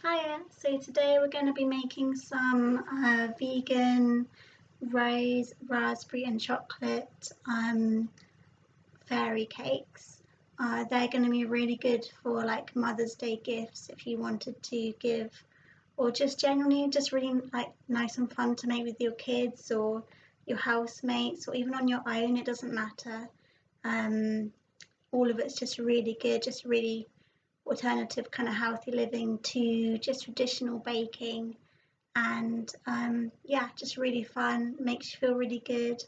Hiya, so today we're going to be making some vegan rose, raspberry and chocolate fairy cakes. They're going to be really good for like Mother's Day gifts if you wanted to give, or just generally just really like nice and fun to make with your kids or your housemates or even on your own, it doesn't matter. All of it's just really good, just really alternative kind of healthy living to just traditional baking, and yeah, just really fun, makes you feel really good,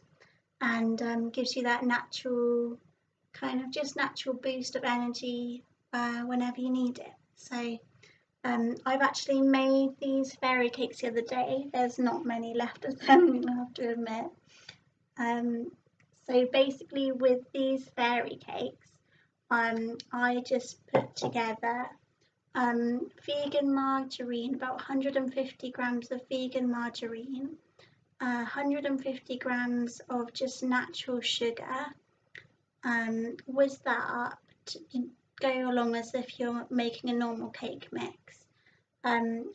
and gives you that natural kind of just natural boost of energy whenever you need it. So I've actually made these fairy cakes the other day. There's not many left of them, I have to admit. So basically with these fairy cakes, I just put together vegan margarine, about 150 grams of vegan margarine, 150 grams of just natural sugar. Whiz that up to go along as if you're making a normal cake mix.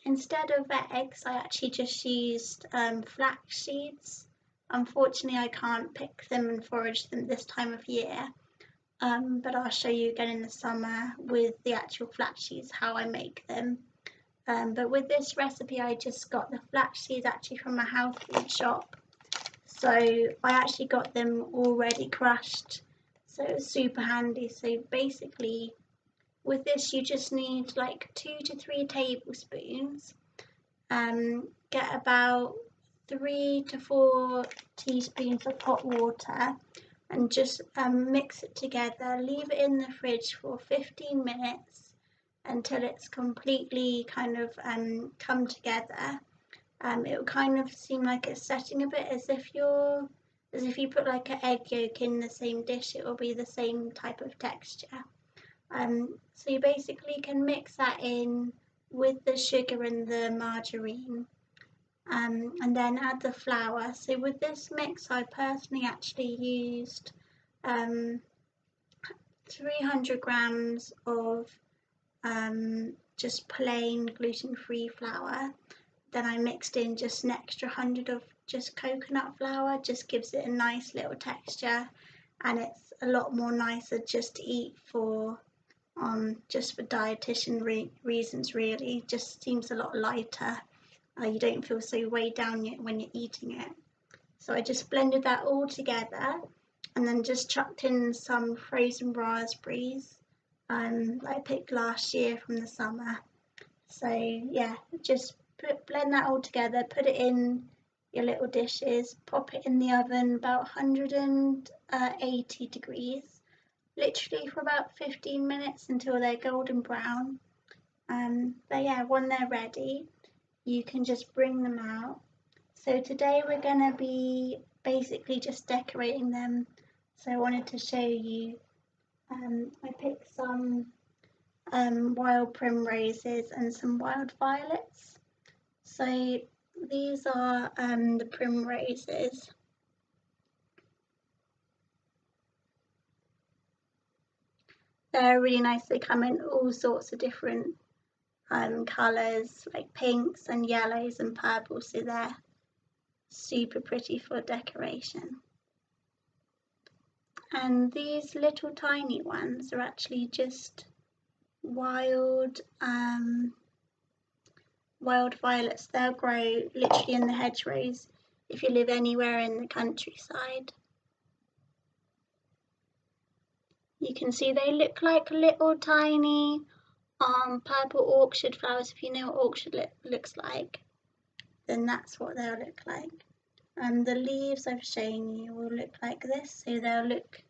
Instead of eggs, I actually just used flax seeds. Unfortunately, I can't pick them and forage them this time of year. But I'll show you again in the summer with the actual flax seeds how I make them. But with this recipe I just got the flax seeds actually from a health food shop. So I actually got them already crushed, so it was super handy. So basically with this you just need like 2 to 3 tablespoons. Get about 3 to 4 teaspoons of hot water and just mix it together, leave it in the fridge for 15 minutes until it's completely kind of come together. It will kind of seem like it's setting a bit as if you put like an egg yolk in the same dish, it will be the same type of texture. So you basically can mix that in with the sugar and the margarine. And then add the flour. So with this mix I personally actually used 300 grams of just plain gluten-free flour. Then I mixed in just an extra 100 of just coconut flour, just gives it a nice little texture, and it's a lot more nicer just to eat for just for dietitian reasons really, just seems a lot lighter. You don't feel so weighed down when you're eating it. So I just blended that all together and then just chucked in some frozen raspberries that I picked last year from the summer. So yeah, just blend that all together, put it in your little dishes, pop it in the oven about 180 degrees, literally for about 15 minutes until they're golden brown. But yeah, when they're ready, you can just bring them out. So today we're going to be basically just decorating them. So I wanted to show you, I picked some wild primroses and some wild violets. So these are the primroses. They're really nice, they come in all sorts of different colours like pinks and yellows and purples, so they're super pretty for decoration. And these little tiny ones are actually just wild violets. They'll grow literally in the hedgerows if you live anywhere in the countryside. You can see they look like little tiny purple orchid flowers. If you know what orchid looks like, then that's what they'll look like. The leaves I've shown you will look like this, so they'll look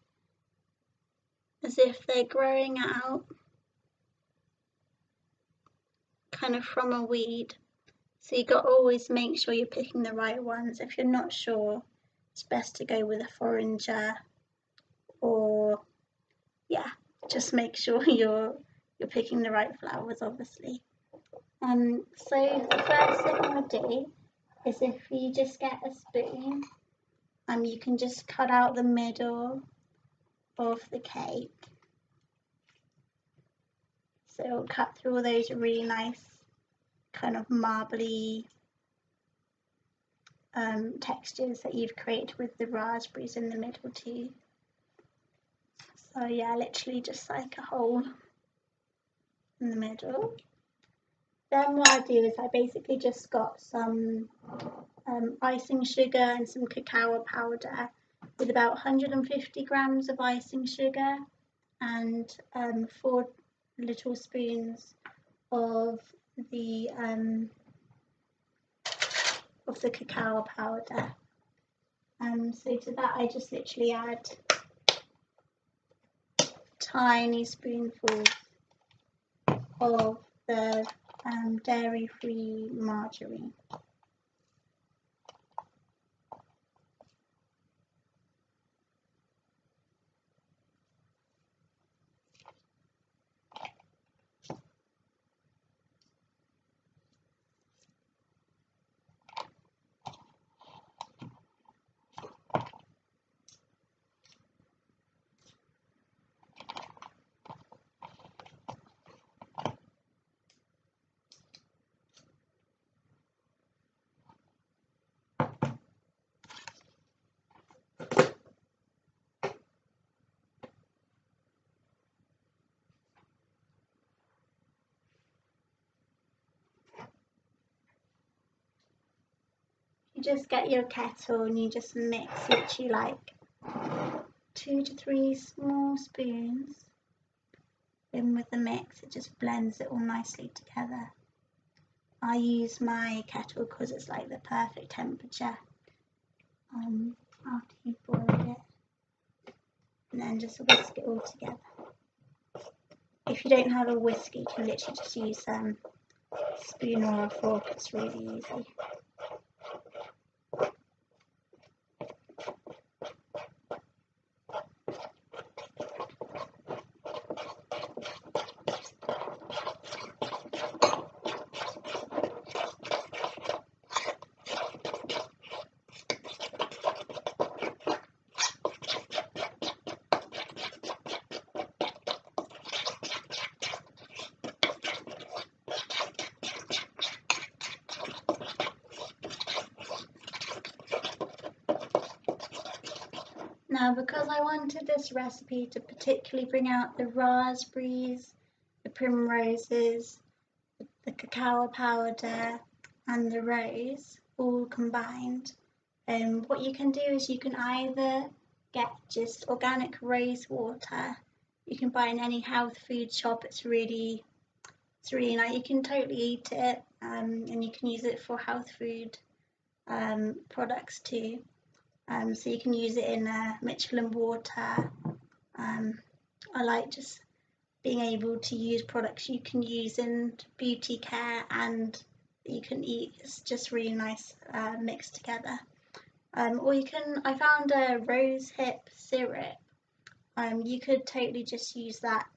as if they're growing out kind of from a weed. So you've got to always make sure you're picking the right ones. If you're not sure, it's best to go with a forager, or yeah, just make sure you're picking the right flowers, obviously. So the first thing I do is if you just get a spoon, you can just cut out the middle of the cake. So it'll cut through all those really nice kind of marbly textures that you've created with the raspberries in the middle too. So yeah, literally just like a hole in the middle. Then what I do is I basically just got some icing sugar and some cacao powder with about 150 grams of icing sugar and 4 little spoons of the cacao powder. So to that I just literally add tiny spoonfuls of the dairy-free margarine. You just get your kettle and you just mix literally like 2 to 3 small spoons in with the mix. It just blends it all nicely together. I use my kettle because it's like the perfect temperature after you boil it, and then just whisk it all together. If you don't have a whisk, you can literally just use a spoon or a fork. It's really easy. Now, because I wanted this recipe to particularly bring out the raspberries, the primroses, the cacao powder and the rose all combined, what you can do is you can either get just organic rose water. You can buy in any health food shop. It's really nice. You can totally eat it, and you can use it for health food products too. So you can use it in Michelin water. I like just being able to use products you can use in beauty care and that you can eat. It's just really nice mixed together. Or you can, I found a rose hip syrup. You could totally just use that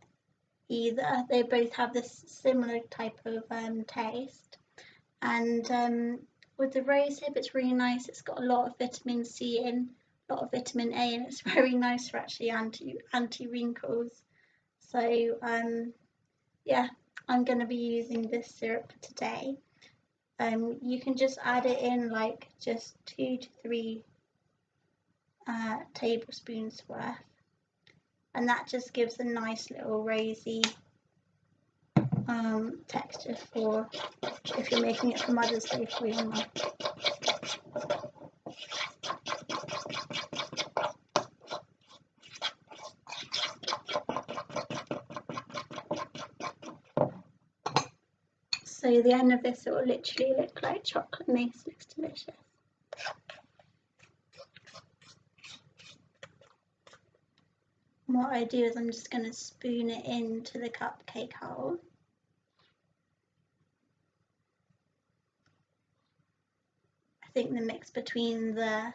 either. They both have this similar type of taste. And with the rose hip, it's really nice. It's got a lot of vitamin C in, a lot of vitamin A, and it's very nice for actually anti wrinkles. So yeah, I'm going to be using this syrup today. You can just add it in like just 2 to 3 tablespoons worth, and that just gives a nice little rosy texture for if you're making it for Mother's Day for your mum. So the end of this, it will literally look like chocolate mousse. Looks delicious. And what I do is I'm just going to spoon it into the cupcake hole. I think the mix between the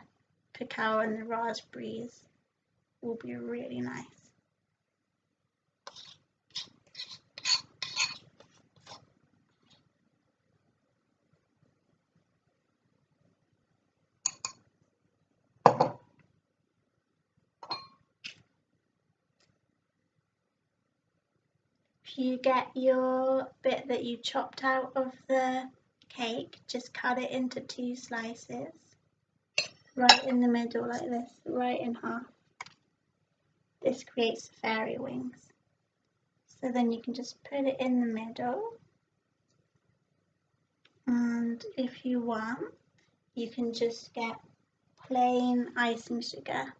cacao and the raspberries will be really nice. If you get your bit that you chopped out of the cake, just cut it into 2 slices, right in the middle like this, right in half. This creates fairy wings. So then you can just put it in the middle, and if you want, you can just get plain icing sugar,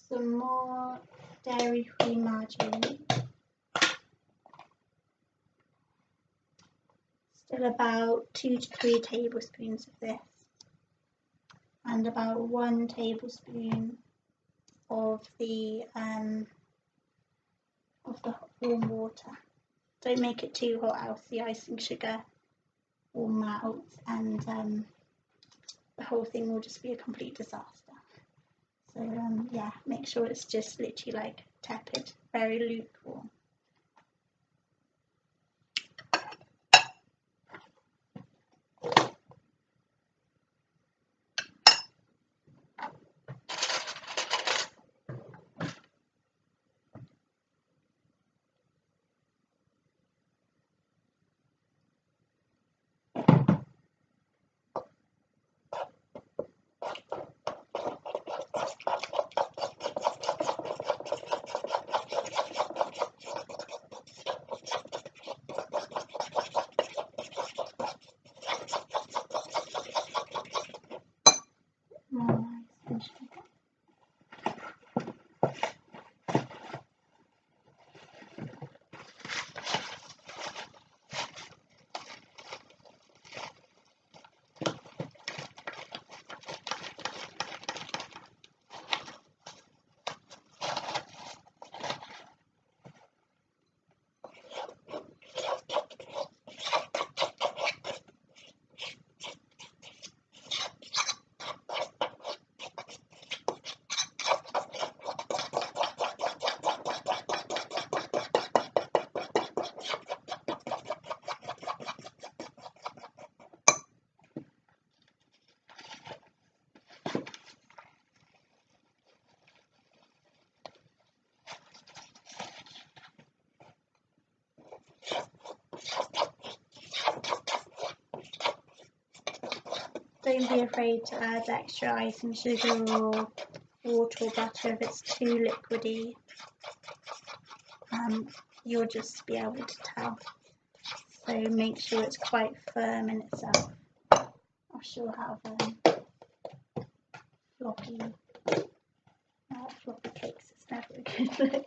some more dairy-free margarine, still about 2 to 3 tablespoons of this, and about 1 tablespoon of the warm water. Don't make it too hot, else the icing sugar will melt and the whole thing will just be a complete disaster. So yeah, make sure it's just literally like tepid, very lukewarm. Don't be afraid to add extra icing sugar or water or butter if it's too liquidy. You'll just be able to tell. So make sure it's quite firm in itself. Or she'll have floppy cakes. It's never a good look.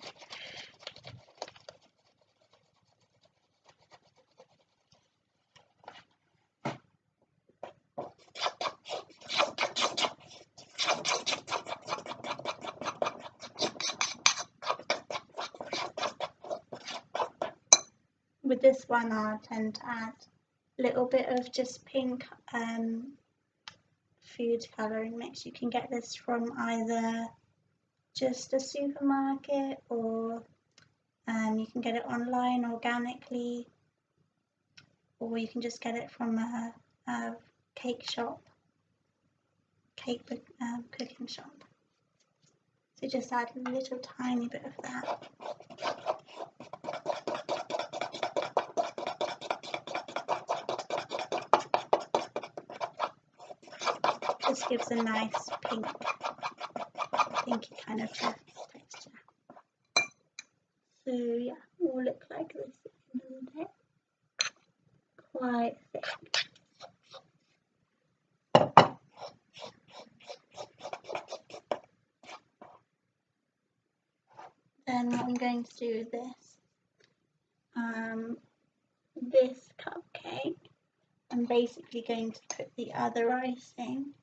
With this one, I'll tend to add a little bit of just pink food colouring mix. You can get this from either just a supermarket or you can get it online organically, or you can just get it from a cake shop, cooking shop. So just add a little tiny bit of that. Just gives a nice pinky kind of texture. So yeah, it will look like this at the end of the day. Quite thick. Then what I'm going to do with this cupcake, I'm basically going to put the other icing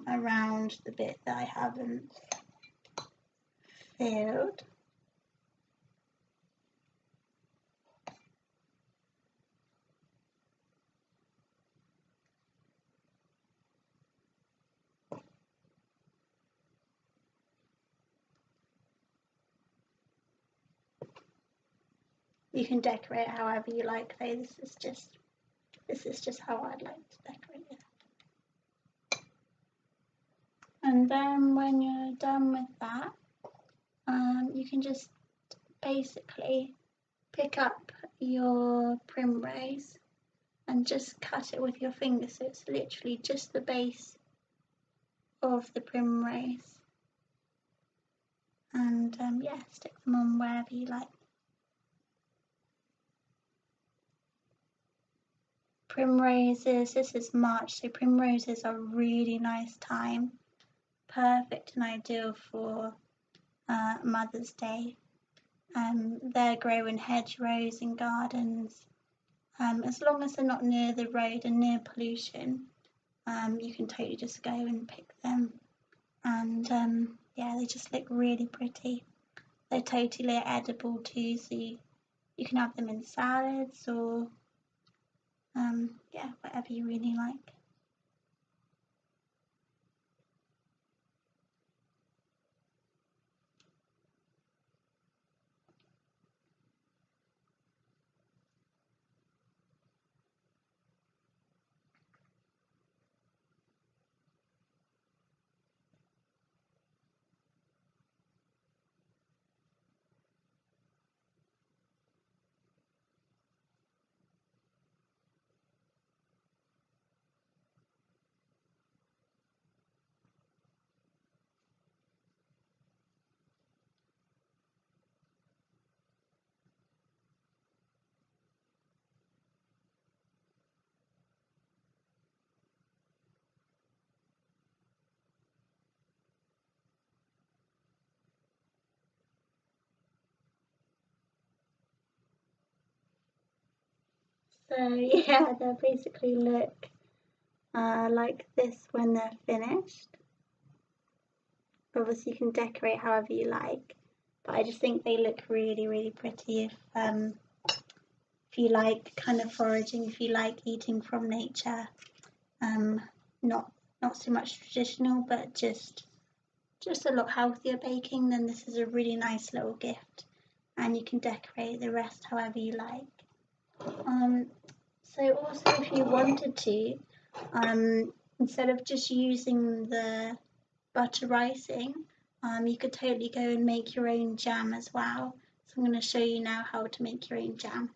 around the bit that I haven't filled. You can decorate however you like though. This is just how I'd like to decorate it. And then when you're done with that, you can just basically pick up your primrose and just cut it with your finger, so it's literally just the base of the primrose. And yeah, stick them on wherever you like. Primroses, this is March, so primroses are a really nice time. Perfect and ideal for Mother's Day. They're growing hedgerows and gardens. As long as they're not near the road and near pollution, you can totally just go and pick them. And yeah, they just look really pretty. They're totally edible too, so you can have them in salads or yeah, whatever you really like. So yeah, they'll basically look like this when they're finished. Obviously you can decorate however you like, but I just think they look really, really pretty if you like kind of foraging, if you like eating from nature. Not so much traditional, but just a lot healthier baking, then this is a really nice little gift, and you can decorate the rest however you like. So also if you wanted to, instead of just using the butter icing, you could totally go and make your own jam as well. So I'm going to show you now how to make your own jam.